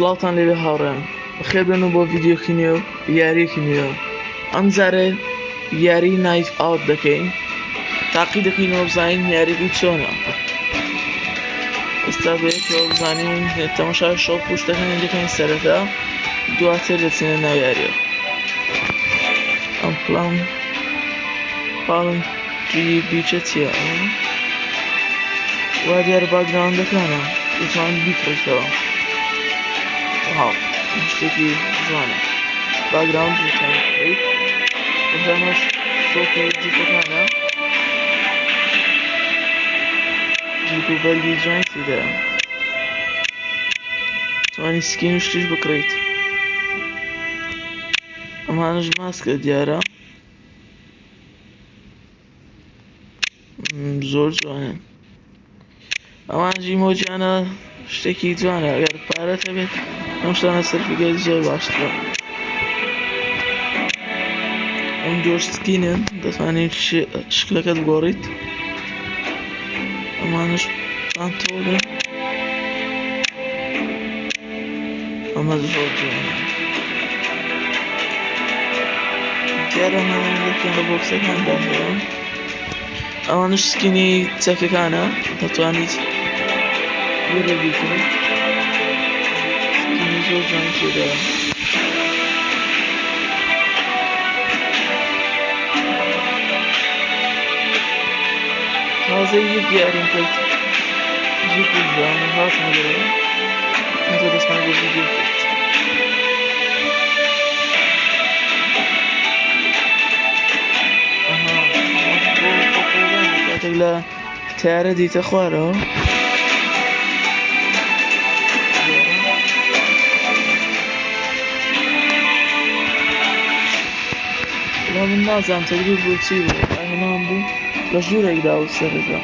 سڵاوتان لێبێ هاوڕێم، بەخێر بێن و بۆ ڤیدیۆکی نوێ و یاریەکی نوێ. ئەم جارێ یاری نایت ئاوت دەکەین، تاقی دەکەینەوە بزانین یاریەکەی چۆنە. ئێستا بێتەوە بزانین تەماشای شەو پوشتەکانی دەکەین سەرەتا، دواتر دەچینە ناو یاریەوە. ئەم پاڵنجی بیچە چییە؟ وا دیارە باگراوندەکانە دەتوانیت بیکڕیتەوە. واو، شتێکی جوانە. باگراوند دەتوانیت بکڕیت. ئەمەش شۆکە جووتەکانە، جووت و بەرگی جوانی تێدایە. دەتوانیت سکین و شتیش بکڕیت. ئەمانەش ماسکە دیارە، زۆر جوانن. ئەمانش ئیمۆجیانە، شتێکی جوانە. ئەگەر پارەت هەبێت ئەم شتانە سەرفیگەیت زۆر باشترە. ئەم جۆر سکینن، دەتوانیت شکلەکەت بگۆڕیت. ئەمانش پانتۆڵن، ئەمە زۆر جوانە. دیارە ئەمانە یەکێن لە بۆکسەکاندا هەیە. ئەوانش سکینی چەکەکانە، دەتوانیت وێرە بیکڕیت. سکینی زۆر جوانی تێدایە. تازە یەک یاریم کرد، زوو کوژدام و هاتمەوە اینجا دەستمان بۆ ڤیدیۆ کرد. کاتێک لە تیارە دیتە خوارەوە، من نازانم تەدبیر بۆ چی بوو، هەمان بوو لە ژوورێکدا و سەرەتا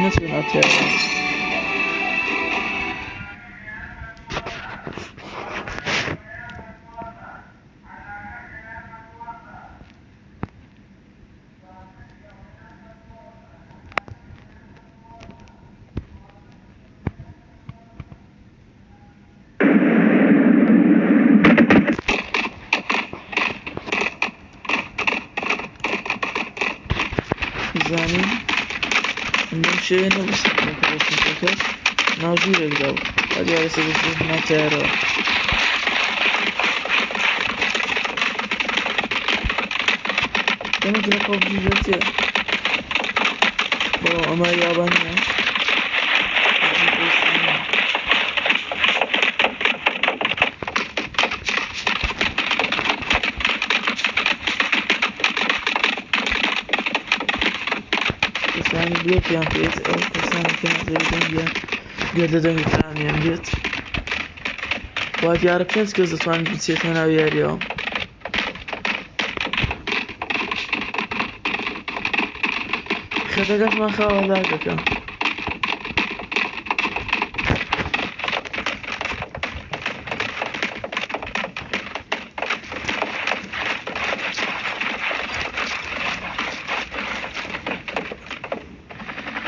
نەتوێنا تیارە. زانین ئەم شوێنە بەسەکەس ناو ژوورێکدا و تا دیارە سەرەتا ناو تیارەوە. دەمە گرە پەبجی جەتیە، بەڵام ئەمە یابانیە. کەسانی بلۆکیان پێێت، ئەو کەسانی کە نازەوێتیان گەردە دەنگەکانیان بێت. وا دیارە 5 کەس دەتوانێت بچێتە ناو یاریەوە. خەتەکەشمان خاوە لاکەکە.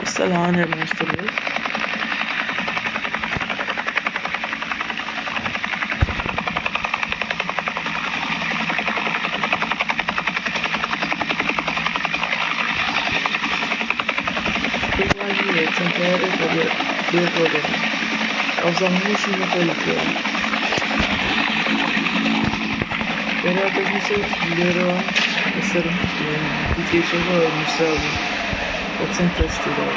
ئێستا لەوان هەرمەشتر بێت. چەند تیارێکە بێتەوە دەکەن. ئەوزان هەمووشی بەخۆیەوە. وەراتەکەی لێرەوە لەسەر دیکەیشەکەەوە نووسرا بوو بە چەند تەستێداوە.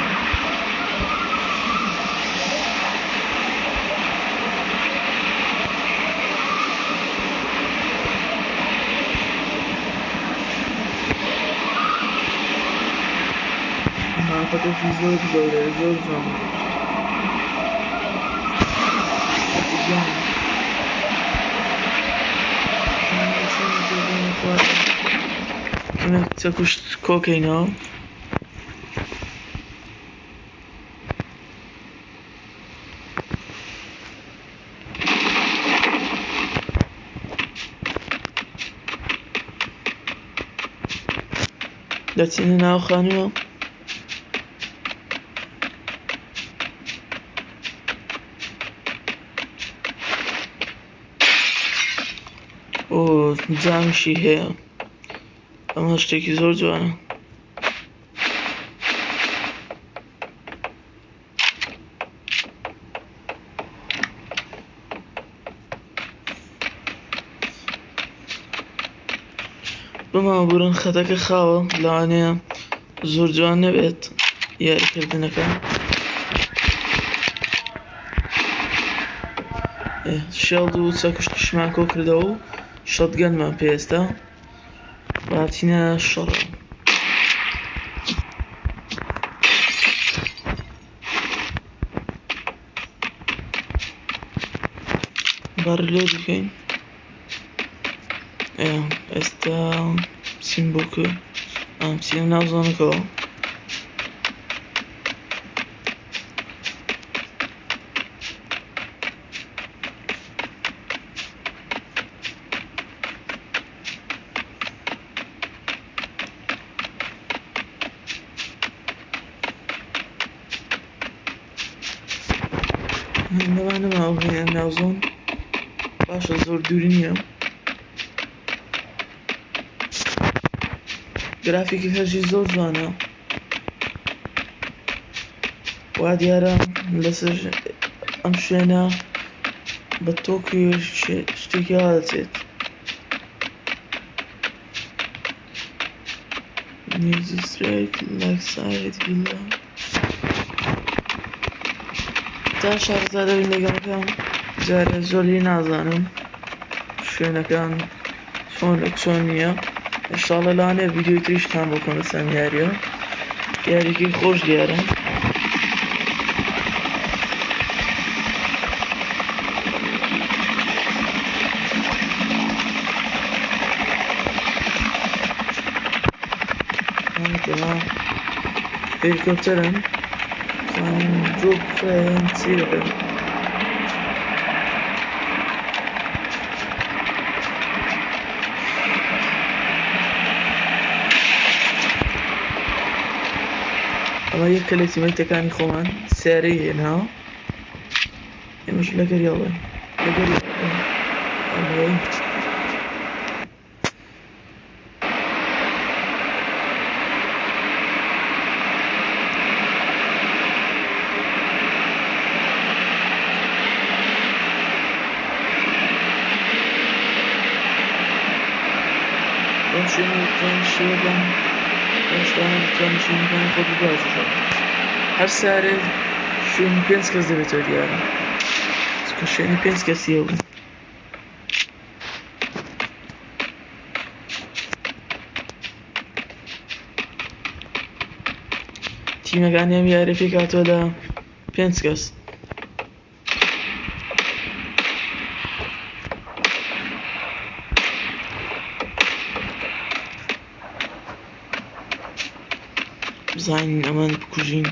ماپەکەشی زۆر زۆرە، زۆر جوانە. چەکوشت کۆکەینەوە. دەچینە ناو خانووە. و جامیشی هەیە ئەمە شتێکی زۆر جوانە بماوە بورن خەتەکە خاوە لەوانەیە زۆر جوان نەبێت یاریکردنەکە شێڵد و چەکشتیشمان کۆ کردەوە و شەتگەنمان پێێستا باتینە شەڕە بەڕلێ بکەین ئێستا بچین بۆ کرد بچینە ناو زۆنەکەەوە لەوانە ماوەیان ناوزۆن باشە زۆر دووری نییە گرافیکی هەرژی زۆر جوانە وا دیارە لەسەر ئەم شوێنە بە تۆکیۆ شتێکی وا دەچێت نیوزی سترایک لاکسایت ویلا تا شارەزادە بین لەگەڵەکەم جارە زۆری نازانم شوێنەکان چۆن نییە ئینشاڵڵا لەوانەیە ڤیدیۆی تریشتان بۆکەم لەسەر یاریە یاریکی خۆش دیارە هێلیکۆپتەرن جۆب چی دەکەن ئەمە یەک کە لە تیمەیتەکانی خۆمان سیارەی هێناوە ئێمەش لەگەریاڵێن ئەمەی هەر سارێ شوێنی 5 کەس دەبێتەوە دیارە کە شوێنی 5 کەسیە بوو تیمەکانی ئەم یارە پێک هاتووە لە 5 کەس بزانین ئەمان بکوژین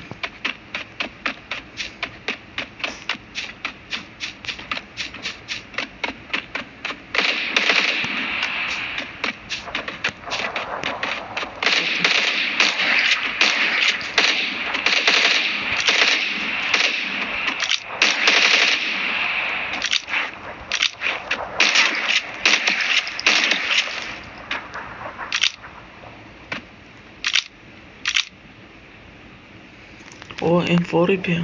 ئەوە ئینفۆڕی پێ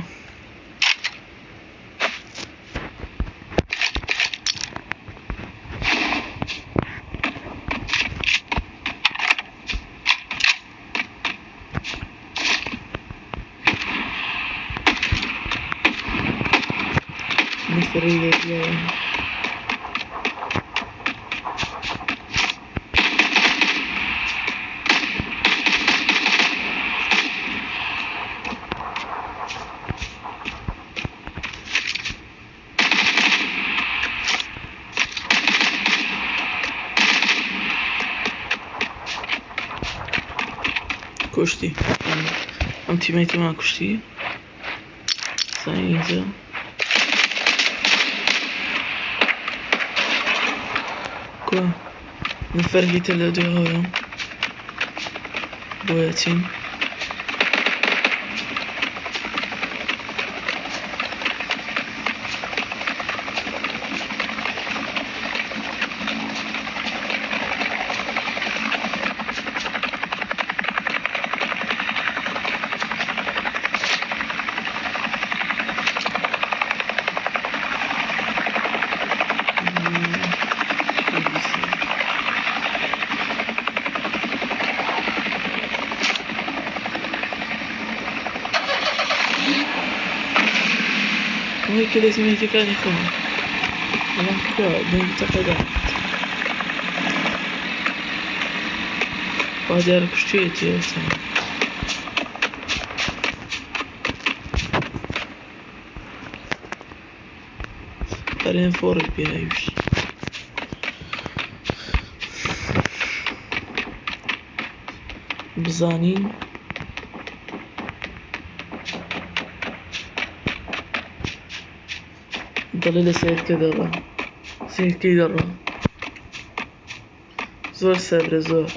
میسری لێ کوشتی ئەم تیمەیتەمان کوشتی زانی اینجا کۆ نفەرێکی تر لە دوێ بۆیە چین وهيك لازم هيك كان يكون أنا كده بنتقد بعد يعرف شتيت يا سلام بعدين فورك بيها يمشي بزانين ضل سيد كده سيد كده زور سابر زور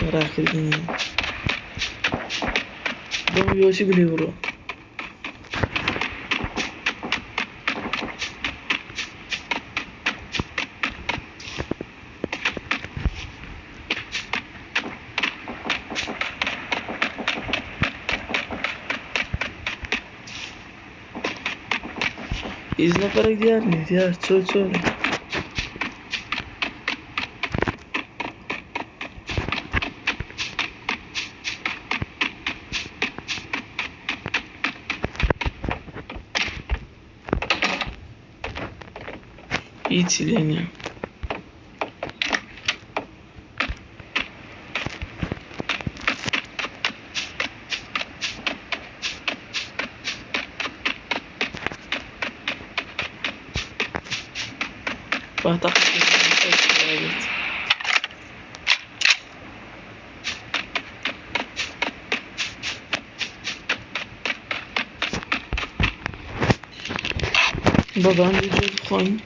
راكب الدنيا دم يوشي بلي برو İzne para gider mi? Diğer söyle. İyi sileniyor. بعتقد بابا عندي جوز خون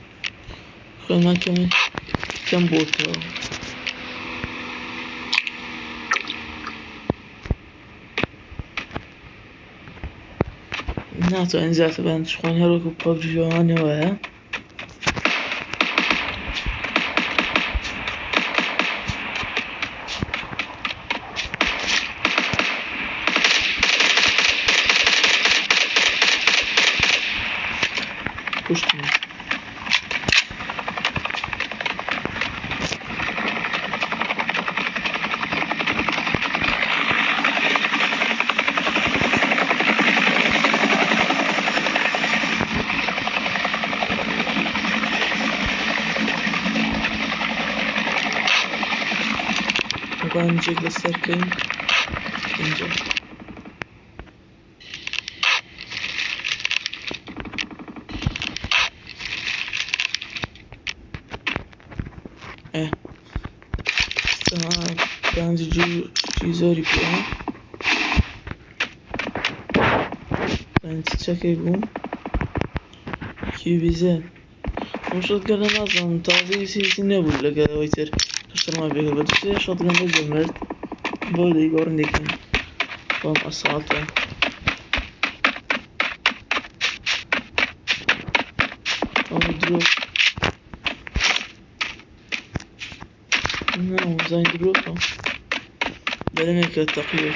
ما كم بوته ناتو انزات بان شخون هروك ببجي جواني وها Pushkin. Ben Jiggle Circle. Bence cüzori piano. Ben çiçek bun. Ki bize. Muşat kadar azam taze sesi ne bulla kadar oyter. Tuşturma bir kadar. Tuştur shotgun da gömert. Böyle göründeki. Bam asfalta. Ama drop. No, زين دروبهم بلنك التقييد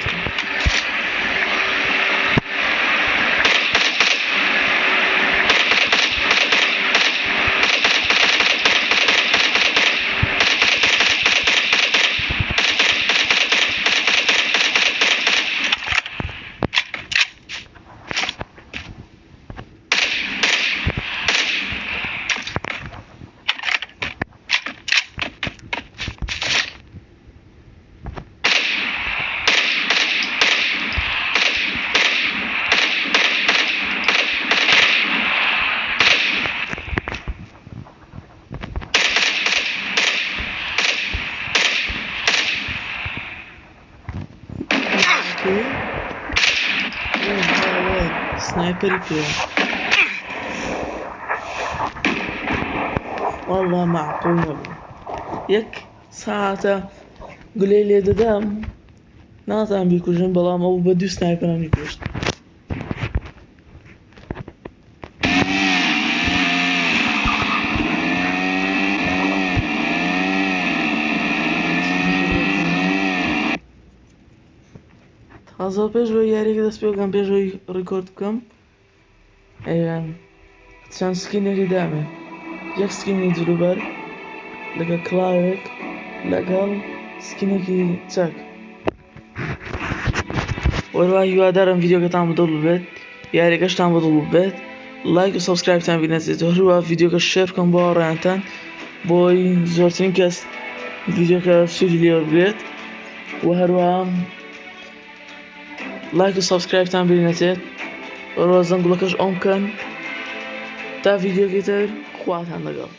سنايبر يبيع والله معقول مبلغ يك ساعة قولي لي دام نازم بيكوجن بلا ما بدو سنايبر هم يكوجن تازه پیش روی یاری که دست بیاگم پیش روی ریکورد کم چند سکینی دامه یک سکینی جلوبر لگه کلاوک لگل سکینی که چک والله يوادرم فيديو كتام بدل بيت ياري كشتام بدل بيت لایک و سابسکرایبتان بینەچێت هەروە ڤیدیۆکە شێر بکەن بۆ هاوڕێیانتان بۆی زۆرترین کەس ڤیدیۆکە سوودی لێ وەربگرێت و هەروە لایک و سابسکرایبتان بینەچێت هەروە زەنگوڵەکەش ئۆن بکەن تا ڤیدیۆکی تر خواتان لەگەڵ